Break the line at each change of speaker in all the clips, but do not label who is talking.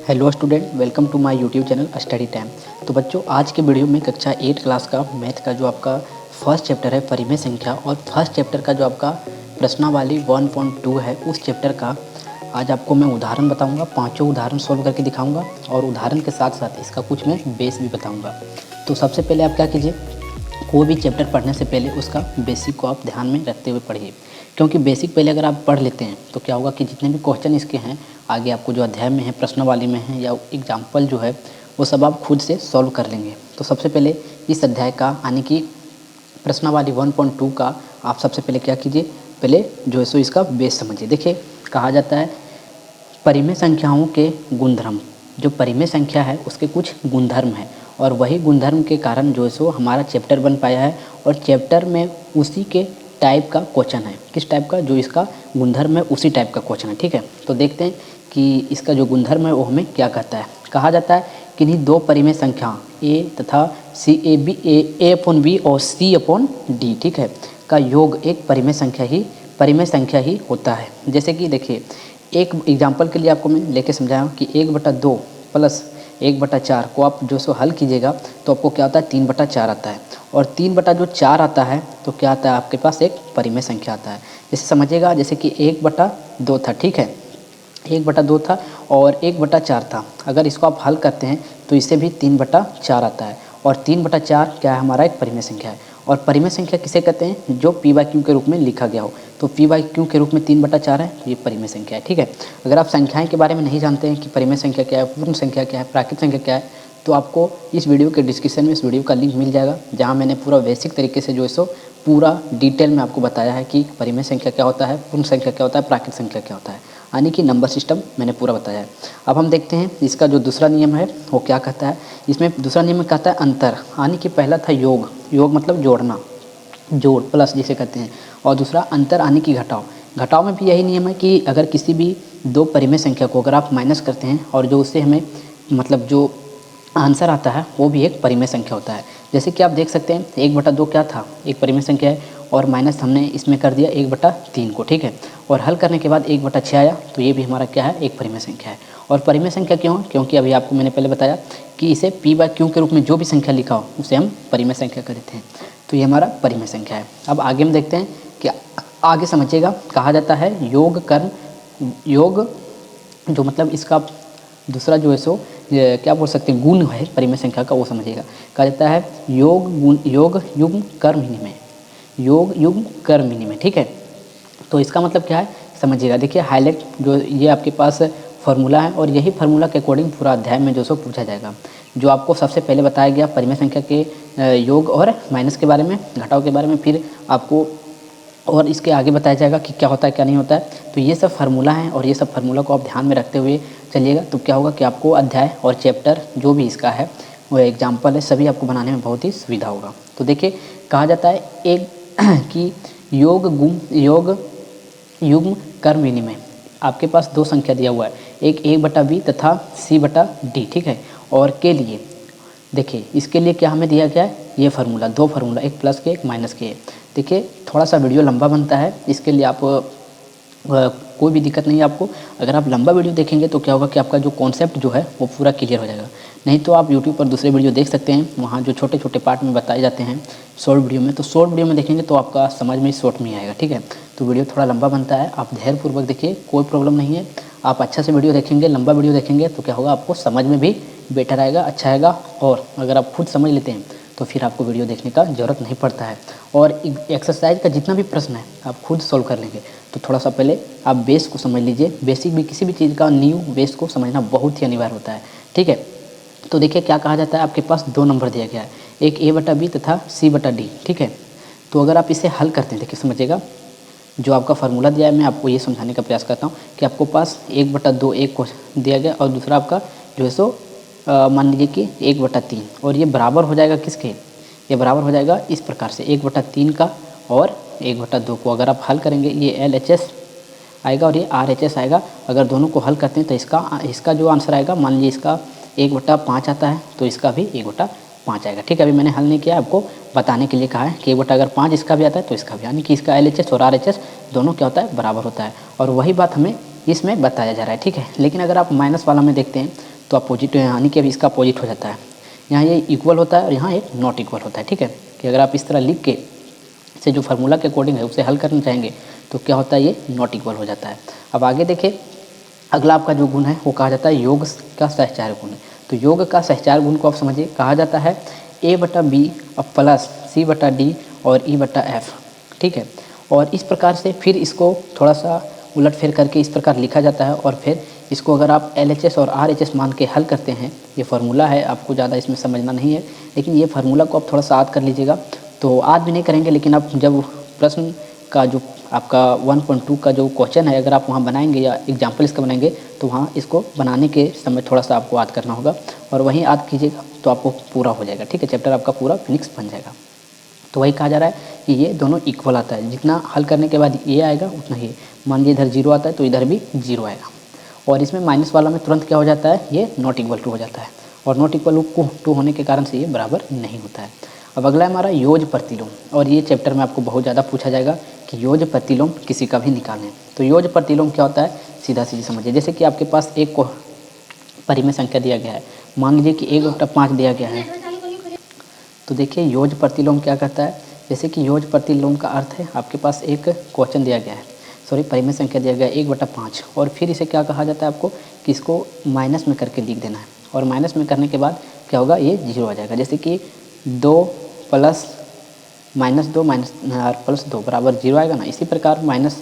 Hello student, welcome to my YouTube channel study time. तो बच्चों, आज के वीडियो में कक्षा 8 क्लास का मैथ का जो आपका फर्स्ट चैप्टर है परिमेय संख्या, और फर्स्ट चैप्टर का जो आपका प्रश्नावली 1.2 है उस चैप्टर का आज आपको मैं उदाहरण बताऊंगा। पांचों उदाहरण सॉल्व करके दिखाऊंगा और उदाहरण के साथ साथ इसका कुछ मैं बेस भी बताऊँगा। तो सबसे पहले आप क्या कीजिए, कोई भी चैप्टर पढ़ने से पहले उसका बेसिक को आप ध्यान में रखते हुए पढ़िए, क्योंकि बेसिक पहले अगर आप पढ़ लेते हैं तो क्या होगा कि जितने भी क्वेश्चन इसके हैं आगे आपको जो अध्याय में है, प्रश्नावली में है या एग्जाम्पल जो है वो सब आप खुद से सॉल्व कर लेंगे। तो सबसे पहले इस अध्याय का यानी कि प्रश्नावली 1.2 का आप सबसे पहले क्या कीजिए, पहले जो है सो इसका बेस समझिए। देखिए, कहा जाता है परिमेय संख्याओं के गुणधर्म। जो परिमेय संख्या है उसके कुछ गुणधर्म है और वही गुणधर्म के कारण जो है सो हमारा चैप्टर बन पाया है, और चैप्टर में उसी के टाइप का क्वेश्चन है। किस टाइप का? जो इसका गुणधर्म है उसी टाइप का क्वेश्चन है। ठीक है, तो देखते हैं कि इसका जो गुणधर्म है वो हमें क्या कहता है। कहा जाता है किन्हीं दो परिमेय संख्या a तथा a अपॉन b और c अपॉन d, ठीक है, का योग एक परिमेय संख्या ही होता है। जैसे कि देखिए, एक एग्जाम्पल के लिए आपको मैं लेके समझाया कि 1/2 प्लस 1/4 को आप जो सो हल कीजिएगा तो आपको क्या आता है, 3/4 आता है। और 3/4 आता है तो क्या आता है, आपके पास एक परिमेय संख्या आता है। जैसे समझिएगा, जैसे कि 1/2 था, ठीक है, 1/2 था और 1/4 था। अगर इसको आप हल करते हैं तो इससे भी 3/4 आता है, और 3/4 क्या है, हमारा एक परिमेय संख्या है। और परिमेय संख्या किसे कहते हैं? जो p/q के रूप में लिखा गया हो। तो p/q के रूप में 3/4 है, तो ये परिमेय संख्या है। ठीक है, अगर आप संख्याएं के बारे में नहीं जानते हैं कि परिमेय संख्या क्या है, पूर्ण संख्या क्या है, प्राकृत संख्या क्या है, तो आपको इस वीडियो के डिस्क्रिप्शन में इस वीडियो का लिंक मिल जाएगा, जहाँ मैंने पूरा बेसिक तरीके से जो है सो पूरा डिटेल में आपको बताया है कि परिमेय संख्या क्या होता है, पूर्ण संख्या क्या होता है, प्राकृत संख्या क्या होता है, यानी कि नंबर सिस्टम मैंने पूरा बताया है। अब हम देखते हैं इसका जो दूसरा नियम है वो क्या कहता है। इसमें दूसरा नियम कहता है अंतर, यानी कि पहला था योग, योग मतलब जोड़ना, जोड़ प्लस जिसे कहते हैं, और दूसरा अंतर यानी कि घटाव। घटाव में भी यही नियम है कि अगर किसी भी दो परिमेय संख्या को अगर आप माइनस करते हैं और जो उससे हमें मतलब जो आंसर आता है वो भी एक परिमेय संख्या होता है। जैसे कि आप देख सकते हैं 1/2 क्या था, एक परिमेय संख्या है, और माइनस हमने इसमें कर दिया 1/3 को, ठीक है, और हल करने के बाद 1/6 आया, तो ये भी हमारा क्या है, एक परिमेय संख्या है। और परिमेय संख्या क्यों? क्योंकि अभी आपको मैंने पहले बताया कि इसे p/q के रूप में जो भी संख्या लिखा हो उसे हम परिमेय संख्या कहते हैं। तो ये हमारा परिमेय संख्या है। अब आगे हम देखते हैं कि आगे समझिएगा, कहा जाता है योग कर्म, योग जो मतलब इसका दूसरा जो है सो क्या बोल सकते हैं, गुण है परिमेय संख्या का, वो समझिएगा। कहा जाता है योग गुण, योग युग्म कर्म विनिमय, योग युग्म कर्म विनिमय, ठीक है। तो इसका मतलब क्या है समझिएगा। देखिए, हाईलाइट जो ये आपके पास फार्मूला है, और यही फार्मूला के अकॉर्डिंग पूरा अध्याय में जो सो पूछा जाएगा। जो आपको सबसे पहले बताया गया परिमेय संख्या के योग और माइनस के बारे में, घटाव के बारे में, फिर आपको और इसके आगे बताया जाएगा कि क्या होता है क्या नहीं होता है। तो ये सब फार्मूला है, और ये सब फार्मूला को आप ध्यान में रखते हुए चलिएगा, तो क्या होगा कि आपको अध्याय और चैप्टर जो भी इसका है वो एग्जाम्पल है सभी आपको बनाने में बहुत ही सुविधा होगा। तो देखिए, कहा जाता है एक कि योग युग्म कर्म विनिमय, आपके पास दो संख्या दिया हुआ है, एक a/b तथा c/d, ठीक है। और के लिए देखिए, इसके लिए क्या हमें दिया गया है, ये फार्मूला, दो फार्मूला, एक प्लस के एक माइनस के। देखिए, थोड़ा सा वीडियो लंबा बनता है, इसके लिए आप कोई भी दिक्कत नहीं है आपको। अगर आप लंबा वीडियो देखेंगे तो क्या होगा कि आपका जो कॉन्सेप्ट जो है वो पूरा क्लियर हो जाएगा। नहीं तो आप यूट्यूब पर दूसरे वीडियो देख सकते हैं, वहाँ जो छोटे छोटे पार्ट में बताए जाते हैं शॉर्ट वीडियो में, तो शॉर्ट वीडियो में देखेंगे तो आपका समझ में शॉर्ट में आएगा, ठीक है। तो वीडियो थोड़ा लंबा बनता है, आप धैर्यपूर्वक देखिए, कोई प्रॉब्लम नहीं है। आप अच्छा से वीडियो देखेंगे, लंबा वीडियो देखेंगे तो क्या होगा, आपको समझ में भी बेटर आएगा, अच्छा आएगा। और अगर आप खुद समझ लेते हैं तो फिर आपको वीडियो देखने का ज़रूरत नहीं पड़ता है। और एक्सरसाइज का जितना भी प्रश्न है आप खुद सॉल्व कर लेंगे। तो थोड़ा सा पहले आप बेस को समझ लीजिए। बेसिक भी किसी भी चीज़ का न्यू बेस को समझना बहुत ही अनिवार्य होता है, ठीक है। तो देखिए, क्या कहा जाता है, आपके पास दो नंबर दिया गया है, एक a/b तथा c/d, ठीक है। तो अगर आप इसे हल करते हैं, देखिए समझिएगा, जो आपका फार्मूला दिया है मैं आपको ये समझाने का प्रयास करता हूँ कि आपको पास 1/2 एक को दिया गया, और दूसरा आपका जो है सो मान लीजिए कि 1/3, और ये बराबर हो जाएगा किसके, ये बराबर हो जाएगा इस प्रकार से 1/3 का और 1/2 को अगर आप हल करेंगे, ये LHS आएगा और ये RHS आएगा। अगर दोनों को हल करते हैं तो इसका जो आंसर आएगा, मान लीजिए इसका 1/5 आता है तो इसका भी 1/5 आएगा, ठीक है। अभी मैंने हल नहीं किया, आपको बताने के लिए कहा है कि 1/5 इसका भी आता है तो इसका भी, यानी कि इसका LHS और RHS दोनों क्या होता है, बराबर होता है। और वही बात हमें इसमें बताया जा रहा है, ठीक है। लेकिन अगर आप माइनस वाला में देखते हैं तो अपोजिट यानी कि अभी इसका अपोजिट हो जाता है। यहाँ ये इक्वल होता है और यहाँ एक नॉट इक्वल होता है। ठीक है, कि अगर आप इस तरह लिख के से जो फार्मूला के अकॉर्डिंग है उसे हल करना चाहेंगे तो क्या होता है, ये नॉट इक्वल हो जाता है। अब आगे देखिए, अगला आपका जो गुण है वो कहा जाता है योग का सहचार गुण। तो योग का सहचार गुण को आप समझिए, कहा जाता है A/B प्लस C/D और E/F। ठीक है, और इस प्रकार से फिर इसको थोड़ा सा उलट फेर करके इस प्रकार लिखा जाता है, और फिर इसको अगर आप LHS और RHS मान के हल करते हैं, ये फार्मूला है, आपको ज़्यादा इसमें समझना नहीं है, लेकिन ये फार्मूला को आप थोड़ा सा याद कर लीजिएगा। तो आज भी नहीं करेंगे, लेकिन आप जब प्रश्न का जो आपका 1.2 का जो क्वेश्चन है अगर आप वहाँ बनाएंगे या एग्जाम्पल इसका बनाएंगे तो वहाँ इसको बनाने के समय थोड़ा सा आपको याद करना होगा, और वहीं याद कीजिएगा तो आपको पूरा हो जाएगा। ठीक है, चैप्टर आपका पूरा फिनिक्स बन जाएगा। तो वही कहा जा रहा है कि ये दोनों इक्वल आता है, जितना हल करने के बाद ये आएगा उतना ही। मान लीजिए इधर 0 आता है तो इधर भी 0 आएगा, और इसमें माइनस वाला में तुरंत क्या हो जाता है, ये नॉट इक्वल टू हो जाता है, और नॉट इक्वल टू होने के कारण से ये बराबर नहीं होता है। अब अगला है हमारा योज प्रतिलोम, और ये चैप्टर में आपको बहुत ज़्यादा पूछा जाएगा कि योज प्रतिलोम किसी का भी निकालें। तो योज प्रतिलोम क्या होता है, सीधा सीधी समझिए। जैसे कि आपके पास एक को परिमेय संख्या दिया गया है, मान लीजिए कि 1/5 दिया गया है, तो देखिए योज प्रतिलोम क्या कहता है। जैसे कि योज प्रतिलोम का अर्थ है, आपके पास एक क्वेश्चन दिया गया है, परिमेय संख्या दिया गया है 1/5, और फिर इसे क्या कहा जाता है आपको कि इसको माइनस में करके लिख देना है, और माइनस में करने के बाद क्या होगा, ये 0 आ जाएगा। जैसे कि 2 प्लस -2 प्लस 2 बराबर 0 आएगा ना, इसी प्रकार माइनस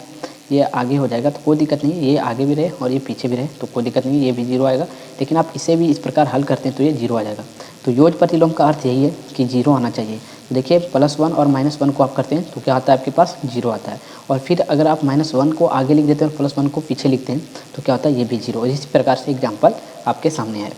ये आगे हो जाएगा तो कोई दिक्कत नहीं है, ये आगे भी रहे और ये पीछे भी रहे तो कोई दिक्कत नहीं है, ये भी 0 आएगा। लेकिन आप इसे भी इस प्रकार हल करते हैं तो ये 0 आ जाएगा। तो योज प्रतिलोम का अर्थ यही है कि 0 आना चाहिए। तो देखिए +1 और -1 को आप करते हैं तो क्या आता है, आपके पास 0 आता है, और फिर अगर आप -1 को आगे लिख देते हैं और +1 को पीछे लिखते हैं तो क्या होता है, ये भी 0। और इसी प्रकार से एग्जाम्पल आपके सामने है।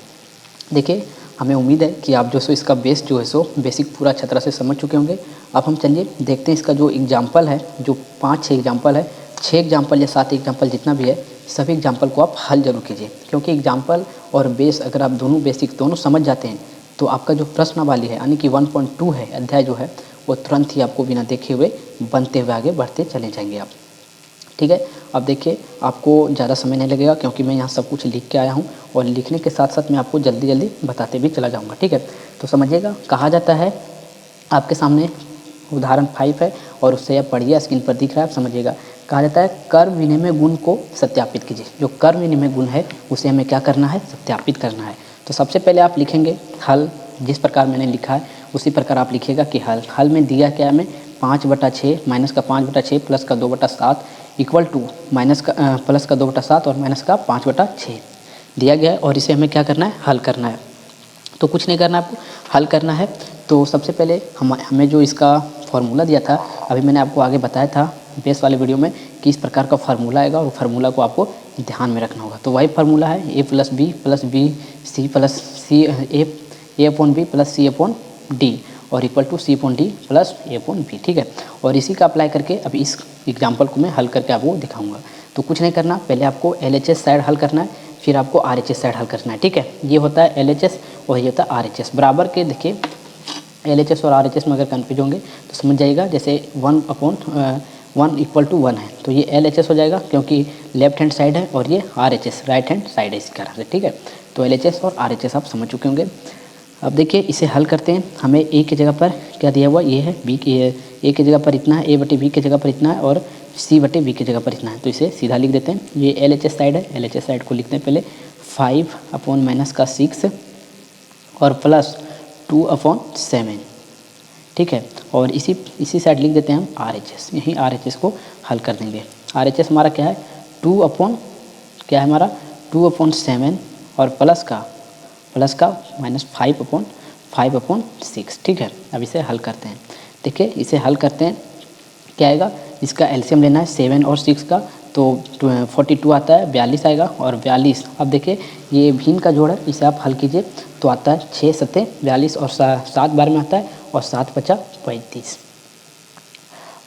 देखिए हमें उम्मीद है कि आप जो सो इसका बेस जो है सो बेसिक पूरा अच्छी तरह से समझ चुके होंगे। अब हम चलिए देखते हैं इसका जो एग्जाम्पल है, जो 5-6 एग्जाम्पल है, 6 एग्जाम्पल या 7 एग्जाम्पल जितना भी है, सभी एग्जाम्पल को आप हल जरूर कीजिए, क्योंकि एग्जाम्पल और बेस अगर आप दोनों बेसिक दोनों समझ जाते हैं तो आपका जो प्रश्नावली है यानी कि 1.2 है अध्याय जो है वो तुरंत ही आपको बिना देखे हुए बनते हुए आगे बढ़ते चले जाएंगे आप। ठीक है, अब देखिए आपको ज़्यादा समय नहीं लगेगा क्योंकि मैं यहाँ सब कुछ लिख के आया हूँ, और लिखने के साथ साथ मैं आपको जल्दी जल्दी बताते भी चला जाऊँगा। ठीक है, तो समझिएगा, कहा जाता है आपके सामने उदाहरण 5 है और उससे आप पढ़िए, स्क्रीन पर दिख रहा है, आप समझिएगा। कहा जाता है कर्म विनिमय गुण को सत्यापित कीजिए। जो कर्म विनिमय गुण है उसे हमें क्या करना है, सत्यापित करना है। तो सबसे पहले आप लिखेंगे हल, जिस प्रकार मैंने लिखा है उसी प्रकार आप लिखिएगा कि हल में दिया क्या है, हमें 5/6 माइनस का 5/6 प्लस का 2/7 इक्वल टू माइनस का प्लस का 2/7 और माइनस का 5/6 दिया गया है, और इसे हमें क्या करना है, हल करना है। तो कुछ नहीं करना है आपको, हल करना है। तो सबसे पहले हमें जो इसका फार्मूला दिया था, अभी मैंने आपको आगे बताया था बेस वाले वीडियो में कि इस प्रकार का फार्मूला आएगा, और फार्मूला को आपको ध्यान में रखना होगा। तो वही फार्मूला है A + B + B C + C A/B + C/D और इक्वल टू C/D + A/B। ठीक है, और इसी का अप्लाई करके अभी इस एग्जाम्पल को मैं हल करके आपको दिखाऊंगा। तो कुछ नहीं करना, पहले आपको LHS साइड हल करना है, फिर आपको RHS साइड हल करना है। ठीक है, ये होता है LHS और ये होता है RHS बराबर के। देखिए LHS और RHS में अगर कन्फ्यूज होंगे तो समझ जाइएगा, जैसे 1/1 = 1 है तो ये LHS हो जाएगा क्योंकि लेफ्ट हैंड साइड है, और ये RHS राइट हैंड साइड है इस कारण से। ठीक है, तो LHS और RHS आप समझ चुके होंगे। अब देखिए इसे हल करते हैं। हमें A की जगह पर क्या दिया हुआ, ये है B की, A की जगह पर इतना है, A/B की जगह पर इतना है, और C/B की जगह पर इतना है, तो इसे सीधा लिख देते हैं। ये LHS साइड है, LHS साइड को लिखते हैं पहले 5/-6 और प्लस 2/7। ठीक है, और इसी साइड लिख देते हैं हम RHS, यहीं RHS को हल कर देंगे। RHS हमारा क्या है, 2/7 और प्लस का -5/6। ठीक है, अब इसे हल करते हैं। देखिए इसे हल करते हैं, क्या आएगा, इसका एलसीएम लेना है 7 और 6 का, तो 42 आता है, 42 आएगा, और 42। अब देखिए ये भिन्न का जोड़ है, इसे आप हल कीजिए तो आता है 6×7 42, और 7 बार में आता है, और 7×5 35,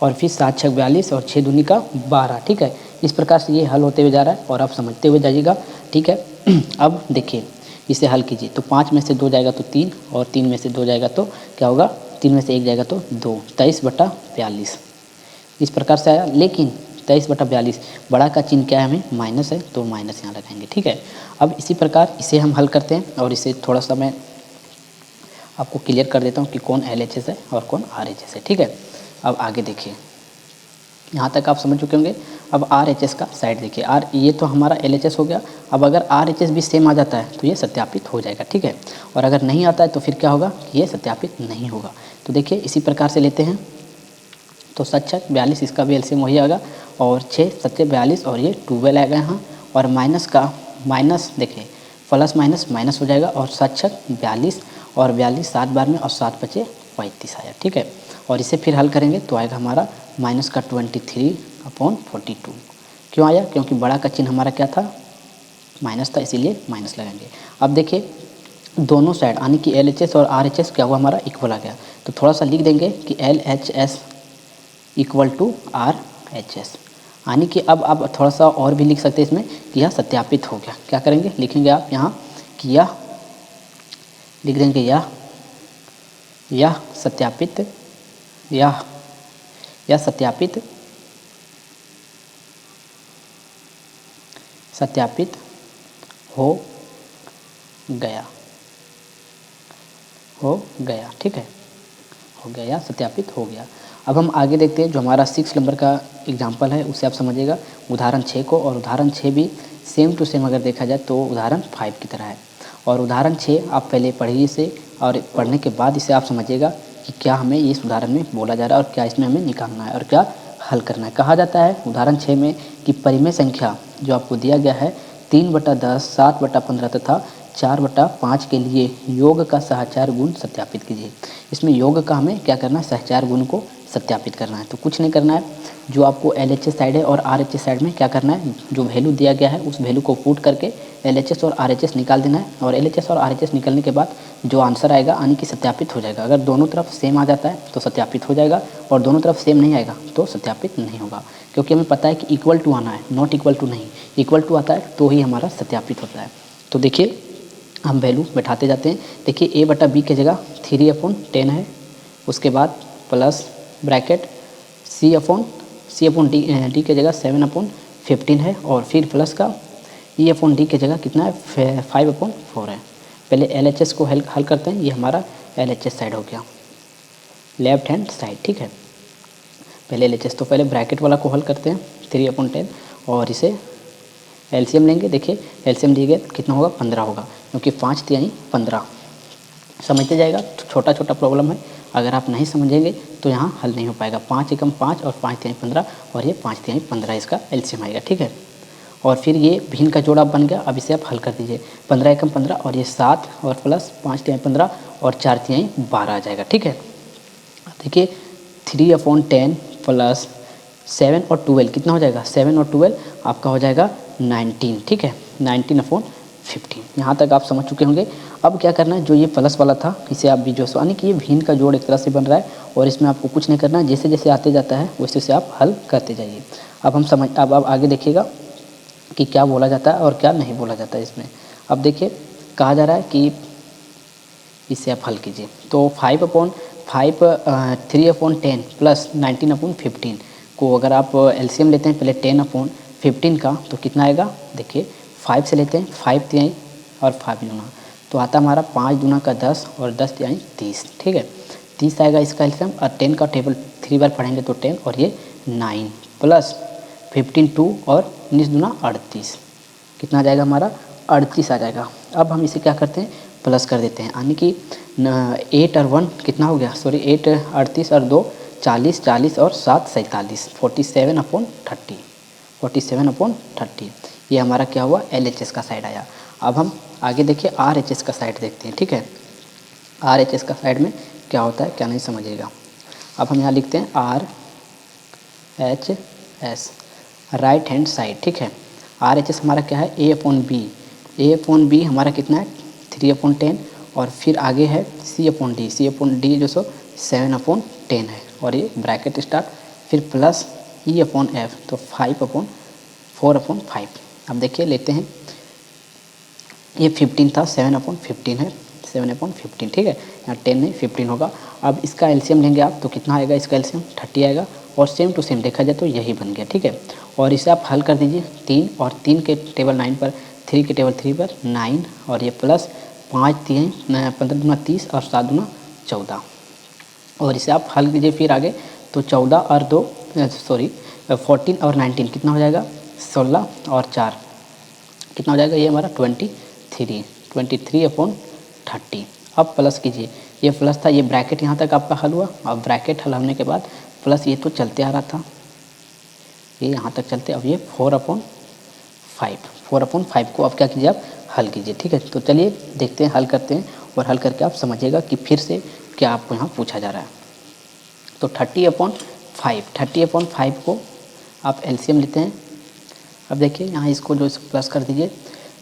और फिर 7×6 42 और 6×2 का 12। ठीक है, इस प्रकार से ये हल होते हुए जा रहा है और आप समझते हुए जाइएगा। ठीक है, अब देखिए इसे हल कीजिए तो 5 में से 2 जाएगा तो 3, और 3 में से 2 जाएगा तो क्या होगा, 3 में से 1 जाएगा तो 2, 23/42 इस प्रकार से आया। लेकिन 23/42, बड़ा का चिन्ह क्या है हमें माइनस है तो माइनस यहाँ लगाएंगे। ठीक है, अब इसी प्रकार इसे हम हल करते हैं और इसे थोड़ा सा मैं आपको क्लियर कर देता हूँ कि कौन LHS है और कौन RHS है। ठीक है, अब आगे देखिए, यहाँ तक आप समझ चुके होंगे। अब RHS का साइड देखिए, ये तो हमारा LHS हो गया। अब अगर RHS भी सेम आ जाता है तो ये सत्यापित हो जाएगा। ठीक है, और अगर नहीं आता है तो फिर क्या होगा कि ये सत्यापित नहीं होगा। तो देखिए इसी प्रकार से लेते हैं, तो 7×6 = 42, इसका भी एलसीएम वही आएगा और 6×7 = 42 और ये 12 आएगा यहाँ। और माइनस का माइनस देखिए, प्लस माइनस माइनस हो जाएगा और 7×6 = 42 और 42 7 बार में और 7×5 = 35 आया। ठीक है, और इसे फिर हल करेंगे तो आएगा हमारा माइनस का 23/42। क्यों आया? क्योंकि बड़ा का चिन्ह हमारा क्या था, माइनस था, इसीलिए माइनस लगाएंगे। अब देखिए दोनों साइड यानी कि LHS और RHS क्या हुआ हमारा इक्वल आ गया, तो थोड़ा सा लिख देंगे कि LHS = RHS, यानी कि अब थोड़ा सा और भी लिख सकते हैं इसमें कि यह सत्यापित हो गया। क्या करेंगे, लिखेंगे आप यहाँ कि यह लिख देंगे यह सत्यापित सत्यापित हो गया। ठीक है, हो गया या सत्यापित हो गया। अब हम आगे देखते हैं, जो हमारा 6 नंबर का एग्जाम्पल है उससे आप समझिएगा उदाहरण 6 को। और उदाहरण 6 भी सेम टू सेम अगर देखा जाए तो उदाहरण 5 की तरह है। और उदाहरण 6 आप पहले पढ़िए इसे, और पढ़ने के बाद इसे आप समझिएगा कि क्या हमें इस उदाहरण में बोला जा रहा है और क्या इसमें हमें निकालना है और क्या हल करना है। कहा जाता है उदाहरण 6 में कि परिमेय संख्या जो आपको दिया गया है 3/10, 7/15 तथा 4/5 के लिए योग का सहचार गुण सत्यापित कीजिए। इसमें योग का हमें क्या करना है, सहचार गुण को सत्यापित करना है। तो कुछ नहीं करना है, जो आपको LHS साइड है और RHS साइड में क्या करना है, जो वैल्यू दिया गया है उस वैल्यू को पुट करके LHS और RHS निकाल देना है। और LHS और RHS निकलने के बाद जो आंसर आएगा यानी कि सत्यापित हो जाएगा। अगर दोनों तरफ सेम आ जाता है तो सत्यापित हो जाएगा और दोनों तरफ सेम नहीं आएगा तो सत्यापित नहीं होगा, क्योंकि हमें पता है कि इक्वल टू आना है, नॉट इक्वल टू नहीं। इक्वल टू आता है तो ही हमारा सत्यापित होता है। तो देखिए हम वैल्यू बैठाते जाते हैं। देखिए A/B की जगह 3/10 है, उसके बाद प्लस ब्रैकेट C/D की जगह 7/15 है और फिर प्लस का E/D की जगह कितना है 5/4 है। पहले LHS को हल करते हैं, ये हमारा LHS साइड हो गया, लेफ्ट हैंड साइड। ठीक है, पहले LHS तो पहले ब्रैकेट वाला को हल करते हैं 3/10 और इसे एलसीएम लेंगे। देखिए एलसीएम दिए गए कितना होगा 15 होगा, क्योंकि 5×3 = 15। समझते जाएगा, छोटा छोटा प्रॉब्लम है, अगर आप नहीं समझेंगे तो यहाँ हल नहीं हो पाएगा। 5 × 5 और 5×3 = 15 और ये 5×3 = 15 इसका एलसीएम आएगा। ठीक है, और फिर ये भिन्न का जोड़ा बन गया। अब इसे आप हल कर दीजिए, 15 × 15 और ये 7 और प्लस 5×3 = 15 और 4×3 = 12 आ जाएगा। ठीक है, देखिए 3/10 प्लस 7 और 12 कितना हो जाएगा, 7 और 12 आपका हो जाएगा 19। ठीक है, 19/15। यहाँ तक आप समझ चुके होंगे। अब क्या करना है, जो ये प्लस वाला था इसे आप भी जो यानी कि ये भिन्न का जोड़ एक तरह से बन रहा है और इसमें आपको कुछ नहीं करना है, जैसे जैसे आते जाता है वैसे वैसे आप हल करते जाइए। अब आगे देखिएगा कि क्या बोला जाता है और क्या नहीं बोला जाता है इसमें। अब देखिए कहा जा रहा है कि इसे आप हल कीजिए, तो 3/10 प्लस 19/15 को अगर आप एलसीएम लेते हैं पहले 10/15 का तो कितना आएगा, देखिए 5 से लेते हैं, 5×3 और 5 दूना तो आता हमारा 5 दूना का 10 और 10×3 = 30। ठीक है, 30 आएगा इसका एलसीएम। और 10 का टेबल 3 बार पढ़ेंगे तो 10 और ये 9 प्लस 15 2 और 19 दूना 38 कितना आ जाएगा हमारा 38 आ जाएगा। अब हम इसे क्या करते हैं, प्लस कर देते हैं, यानी कि 8 और 1 कितना हो गया, 8 38 और 2 40 40 और 7 47 47/30 ये हमारा क्या हुआ LHS का साइड आया। अब हम आगे देखिए RHS का साइड देखते हैं। ठीक है, RHS का साइड में क्या होता है क्या नहीं समझिएगा। अब हम यहाँ लिखते हैं RHS राइट हैंड साइड। ठीक है, RHS हमारा क्या है A/B हमारा कितना है 3/10 और फिर आगे है C/D जो 7/10 है और ये ब्रैकेट स्टार्ट फिर प्लस E/F तो 5/4/5। अब देखिए लेते हैं, ये 15 था 7/15 है 7/15। ठीक है, यहाँ 10 नहीं 15 होगा। अब इसका एलसीएम लेंगे आप तो कितना आएगा, इसका एलसीएम 30 आएगा और सेम टू सेम देखा जाए तो यही बन गया, ठीक है। और इसे आप हल कर दीजिए 3 और 3 के टेबल 9 पर, 3 के टेबल 3 पर 9 और ये प्लस 5 3 15 दूना 30 और 7 दूना 14। और इसे आप हल कीजिए फिर आगे तो 14 और 2 14 और 19 कितना हो जाएगा 16 और 4 कितना हो जाएगा ये हमारा 23 अपॉन 30। अब प्लस कीजिए, ये प्लस था, ये ब्रैकेट यहाँ तक आपका हल हुआ। अब ब्रैकेट हल होने के बाद प्लस ये तो चलते आ रहा था, ये यहाँ तक चलते, अब ये 4/5 को अब क्या कीजिए आप हल कीजिए, ठीक है। तो चलिए देखते हैं, हल करते हैं और हल करके आप समझिएगा कि फिर से क्या आपको यहाँ पूछा जा रहा है। तो 30/5 को आप एलसीएम लेते हैं। अब देखिए यहाँ इसको जो प्लस कर दीजिए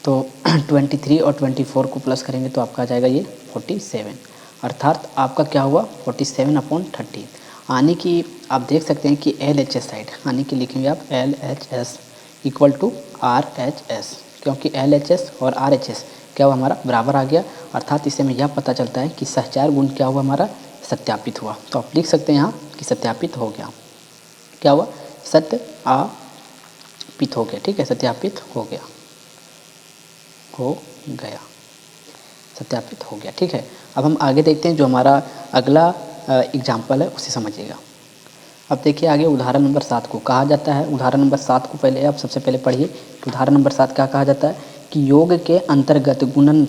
तो 23 और 24 को प्लस करेंगे तो आपका आ जाएगा ये 47, अर्थात आपका क्या हुआ 47/30। आने की आप देख सकते हैं कि LHS साइड आने की लिखेंगे आप LHS इक्वल टू RHS, क्योंकि LHS और RHS क्या हुआ हमारा बराबर आ गया, अर्थात इससे हमें यह पता चलता है कि सहचार गुण क्या हुआ हमारा सत्यापित हुआ। तो आप लिख सकते हैं यहाँ कि सत्यापित हो गया, क्या हुआ सत्यापित हो गया, ठीक है, सत्यापित हो गया, सत्यापित हो गया, ठीक है। अब हम आगे देखते हैं, जो हमारा अगला एग्जाम्पल है उसे समझिएगा। अब देखिए आगे उदाहरण नंबर 7 को कहा जाता है। उदाहरण नंबर 7 को पहले आप सबसे पहले पढ़िए कि उदाहरण नंबर 7 क्या कहा जाता है कि योग के अंतर्गत गुण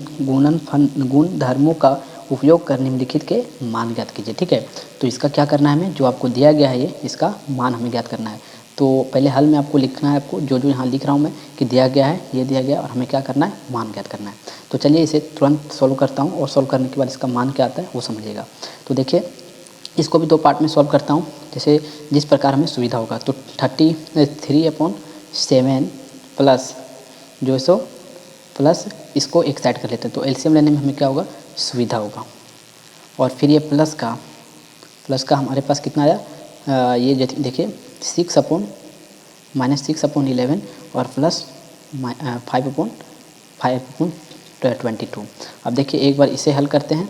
धर्मों का उपयोग कर निम्नलिखित के मान ज्ञात कीजिए, ठीक है। तो इसका क्या करना है हमें, जो आपको दिया गया है ये इसका मान हमें ज्ञात करना है। तो पहले हल में आपको लिखना है, आपको जो जो यहाँ लिख रहा हूँ मैं कि दिया गया है, ये दिया गया और हमें क्या करना है मान ज्ञात करना है। तो चलिए इसे तुरंत सॉल्व करता हूँ और सॉल्व करने के बाद इसका मान क्या आता है वो समझिएगा। तो देखिए इसको भी 2 पार्ट में सॉल्व करता हूँ, जैसे जिस प्रकार हमें सुविधा होगा। तो 33/7 प्लस जो है सो प्लस इसको एक साइड कर लेते हैं, तो एलसीएम लेने में हमें क्या होगा सुविधा होगा। और फिर ये प्लस का हमारे पास कितना आया, ये देखिए 6/-6/11 और प्लस 5/22। अब देखिए एक बार इसे हल करते हैं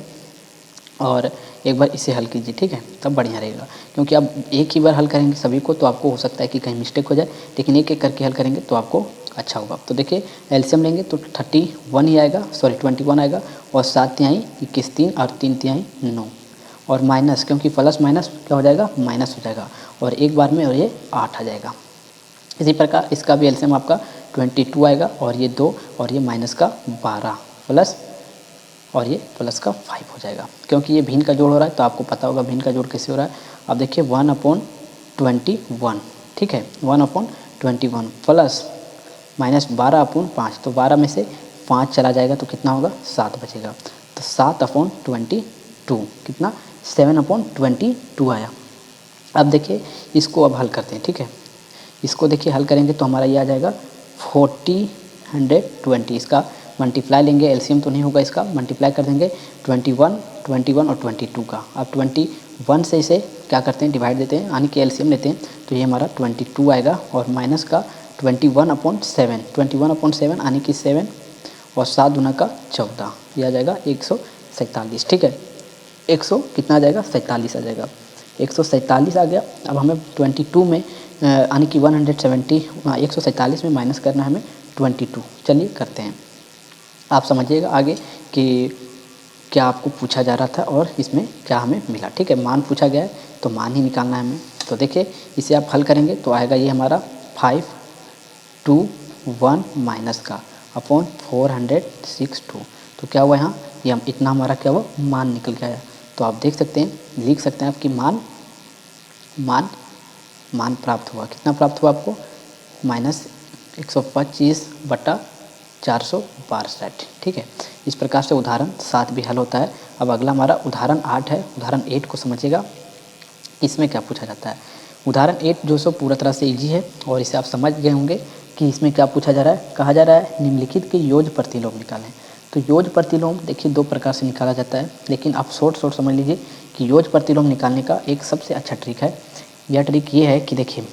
और एक बार इसे हल कीजिए, ठीक है, तब बढ़िया रहेगा। क्योंकि अब एक ही बार हल करेंगे सभी को तो आपको हो सकता है कि कहीं मिस्टेक हो जाए, लेकिन एक एक करके हल करेंगे तो आपको अच्छा होगा। तो देखिए एलसीएम लेंगे तो 21 ही आएगा, 21 आएगा और 7 तिहाई 21 3 और 3 तिहाई 9 और माइनस, क्योंकि प्लस माइनस क्या हो जाएगा माइनस हो जाएगा और एक बार में और ये 8 आ जाएगा। इसी प्रकार इसका भी एलसीएम आपका 22 आएगा और ये 2 और ये माइनस का 12 प्लस और ये प्लस का 5 हो जाएगा, क्योंकि ये भिन्न का जोड़ हो रहा है तो आपको पता होगा भिन्न का जोड़ कैसे हो रहा है। अब देखिए 1/21, ठीक है, 1/21 प्लस माइनस 12/5, तो 12 में से 5 चला जाएगा तो कितना होगा 7 बचेगा, तो 7/22 कितना 7/22 आया। अब देखिए इसको अब हल करते हैं, ठीक है, इसको देखिए हल करेंगे तो हमारा ये आ जाएगा 40/120। इसका मल्टीप्लाई लेंगे, एलसीएम तो नहीं होगा, इसका मल्टीप्लाई कर देंगे 21 और 22 का। अब 21 से इसे क्या करते हैं डिवाइड देते हैं, यानी कि एलसीएम लेते हैं, तो ये हमारा 22 आएगा और माइनस का 21/7 यानी कि 7 और 7 दूना का 14, ये आ जाएगा 147, ठीक है, 100 कितना आ जाएगा 47 आ जाएगा, 147 आ गया। अब हमें 22 में यानी कि 147 में माइनस करना है हमें 22। चलिए करते हैं, आप समझिएगा आगे कि क्या आपको पूछा जा रहा था और इसमें क्या हमें मिला, ठीक है। मान पूछा गया है तो मान ही निकालना है हमें। तो देखिए इसे आप हल करेंगे तो आएगा ये हमारा 521 माइनस का अपॉन 462। तो क्या हुआ यहाँ ये हम इतना हमारा क्या हुआ मान निकल के आया। तो आप देख सकते हैं, लिख सकते हैं आपकी मान प्राप्त हुआ। कितना प्राप्त हुआ आपको -125/462, ठीक है। इस प्रकार से उदाहरण 7 भी हल होता है। अब अगला हमारा उदाहरण 8 है। उदाहरण 8 को समझिएगा, इसमें क्या पूछा जाता है। उदाहरण 8 जो सो पूरा तरह से इजी है और इसे आप समझ गए होंगे कि इसमें क्या पूछा जा रहा है। कहा जा रहा है निम्नलिखित के योज्य प्रतिलोम निकालें। तो योज्य प्रतिलोम देखिए 2 प्रकार से निकाला जाता है, लेकिन आप शॉर्ट समझ लीजिए कि योज्य प्रतिलोम निकालने का एक सबसे अच्छा ट्रिक है। यह ट्रिक ये है कि देखिए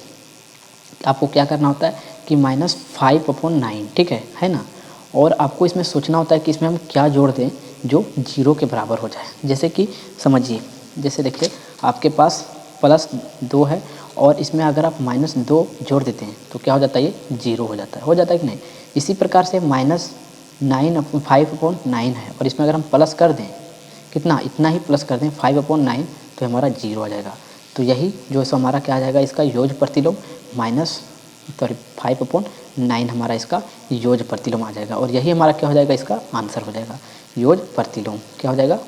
आपको क्या करना होता है कि -5/9, ठीक है ना। और आपको इसमें सोचना होता है कि इसमें हम क्या जोड़ दें जो 0 के बराबर हो जाए। जैसे कि समझिए, जैसे देखिए आपके पास +2 है और इसमें अगर आप -2 जोड़ देते हैं तो क्या हो जाता है, ये 0 हो जाता है कि नहीं। इसी प्रकार से -5/9 है और इसमें अगर हम प्लस कर दें, कितना, इतना ही प्लस कर दें 5/9 तो हमारा 0 आ जाएगा। तो यही जो है हमारा क्या आ जाएगा, इसका योग प्रतिलोम 5/9 हमारा इसका योग प्रतिलोम आ जाएगा। और यही हमारा क्या हो जाएगा, इसका आंसर हो जाएगा। योग प्रतिलोम क्या हो जाएगा,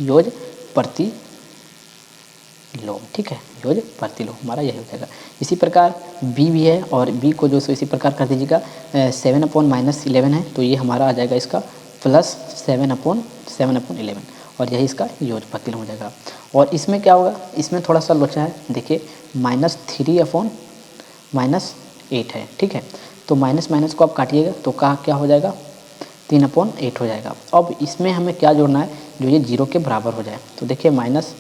योग प्रतिलोम, ठीक है, योग प्रतिलोम हमारा यही हो जाएगा। इसी प्रकार बी भी है और बी को जो सो इसी प्रकार कर दीजिएगा। 7/-11 है तो ये हमारा आ जाएगा इसका +7/11 और यही इसका योग प्रतिलोम हो जाएगा। और इसमें क्या होगा, इसमें थोड़ा सा लोचा है, देखिए -3/-8 है, ठीक है। तो माइनस माइनस को आप काटिएगा तो क्या हो जाएगा, 3/8 हो जाएगा। अब इसमें हमें क्या जोड़ना है, जो ये 0 के बराबर हो जाए। तो देखिए माइनस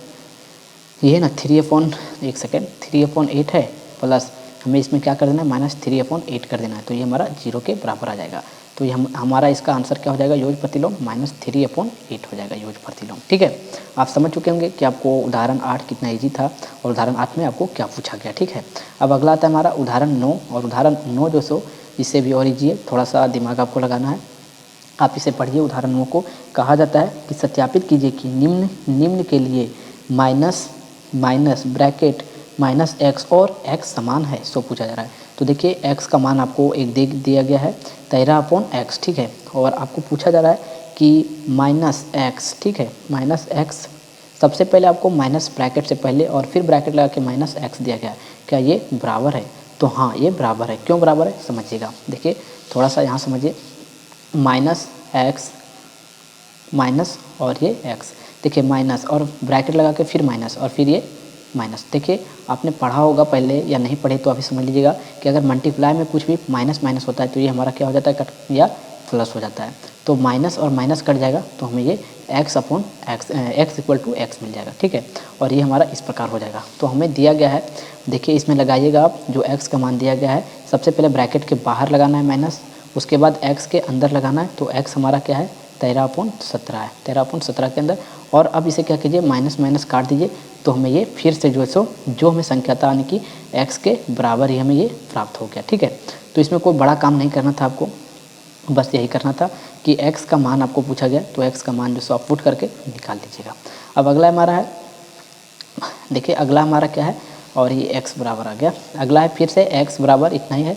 ये ना 3/8 है प्लस हमें इसमें क्या कर देना है, -3/8 कर देना है। तो ये हमारा 0 के बराबर आ जाएगा। तो ये हमारा इसका आंसर क्या हो जाएगा, योग प्रतिलोम -3/8 हो जाएगा योग प्रतिलोम, ठीक है। आप समझ चुके होंगे कि आपको उदाहरण 8 कितना ईजी था और उदाहरण 8 में आपको क्या पूछा गया, ठीक है। अब अगला आता है हमारा उदाहरण 9 और उदाहरण 9 जो सो इससे भी और ईजी है, थोड़ा सा दिमाग आपको लगाना है। आप इसे पढ़िए। उदाहरण 9 को कहा जाता है कि सत्यापित कीजिए कि निम्न के लिए माइनस ब्रैकेट -x और x समान है, सो पूछा जा रहा है। तो देखिए x का मान आपको एक दिया गया है 13/x, ठीक है। और आपको पूछा जा रहा है कि -x, ठीक है, -x सबसे पहले आपको माइनस ब्रैकेट से पहले और फिर ब्रैकेट लगा के -x दिया गया है, क्या ये बराबर है। तो हाँ ये बराबर है। क्यों बराबर है समझिएगा, देखिए थोड़ा सा यहाँ समझिए, -x माइनस और ये x, देखिए माइनस और ब्रैकेट लगा के फिर माइनस और फिर ये माइनस। देखिए आपने पढ़ा होगा पहले या नहीं पढ़े तो अभी समझ लीजिएगा कि अगर मल्टीप्लाई में कुछ भी माइनस माइनस होता है तो ये हमारा क्या हो जाता है, कट या प्लस हो जाता है। तो माइनस और माइनस कट जाएगा तो हमें ये x = x मिल जाएगा, ठीक है। और ये हमारा इस प्रकार हो जाएगा। तो हमें दिया गया है, देखिए इसमें लगाइएगा आप, जो x का मान दिया गया है सबसे पहले ब्रैकेट के बाहर लगाना है माइनस, उसके बाद x के अंदर लगाना है। तो x हमारा क्या है, 13/17 है, 13/17 के अंदर। और अब इसे क्या कीजिए, माइनस माइनस काट दीजिए तो हमें ये फिर से जो हमें संख्या था यानी कि x के बराबर ही हमें ये प्राप्त हो गया, ठीक है। तो इसमें कोई बड़ा काम नहीं करना था आपको, बस यही करना था कि x का मान आपको पूछा गया तो x का मान जो सो आप पुट करके निकाल लीजिएगा। अब अगला हमारा है, देखिए अगला हमारा क्या है, और ये x बराबर आ गया। अगला है फिर से x बराबर इतना ही है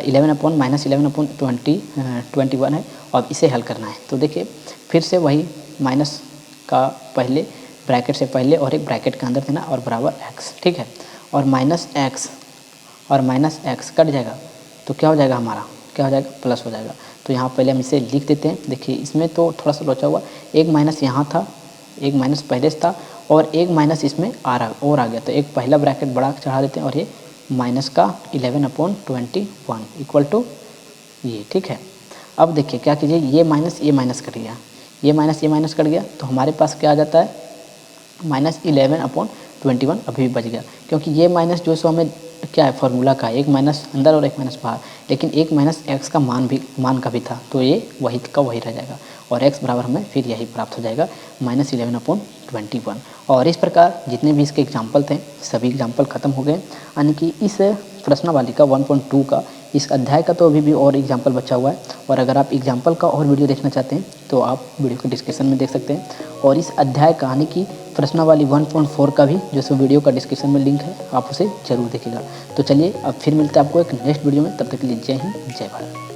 11/-11/21 है और इसे हल करना है। तो देखिए फिर से वही माइनस का पहले ब्रैकेट से पहले और एक ब्रैकेट के अंदर देना और बराबर x, ठीक है। और -x और -x कट जाएगा तो क्या हो जाएगा, हमारा क्या हो जाएगा, प्लस हो जाएगा। तो यहाँ पहले हम इसे लिख देते हैं। देखिए इसमें तो थोड़ा सा लोचा हुआ, एक माइनस यहाँ था, एक माइनस पहले से था और एक माइनस इसमें और आ गया। तो एक पहला ब्रैकेट बड़ा चढ़ा देते हैं और ये माइनस का 11/21 इक्वल टू ये, ठीक है। अब देखिए क्या कीजिए, ये माइनस कट गया, ये माइनस कट गया तो हमारे पास क्या आ जाता है, -11/21 अभी भी बच गया। क्योंकि ये माइनस जो सो हमें क्या है, फार्मूला का एक माइनस अंदर और एक माइनस बाहर, लेकिन एक माइनस x का मान का भी था तो ये वही का वही रह जाएगा और x बराबर हमें फिर यही प्राप्त हो जाएगा -11/21। और इस प्रकार जितने भी इसके एग्जाम्पल थे सभी एग्जाम्पल ख़त्म हो गए। यानी कि इस प्रश्नावली का 1.2 का इस अध्याय का तो अभी भी और एग्जाम्पल बचा हुआ है। और अगर आप एग्जाम्पल का और वीडियो देखना चाहते हैं तो आप वीडियो को डिस्क्रिप्शन में देख सकते हैं। और इस अध्याय का यानी कि प्रश्नावली 1.4 का भी जो सो वीडियो का डिस्क्रिप्शन में लिंक है, आप उसे जरूर देखिएगा। तो चलिए अब फिर मिलते हैं आपको एक नेक्स्ट वीडियो में, तब तक के लिए जय हिंद जय भारत।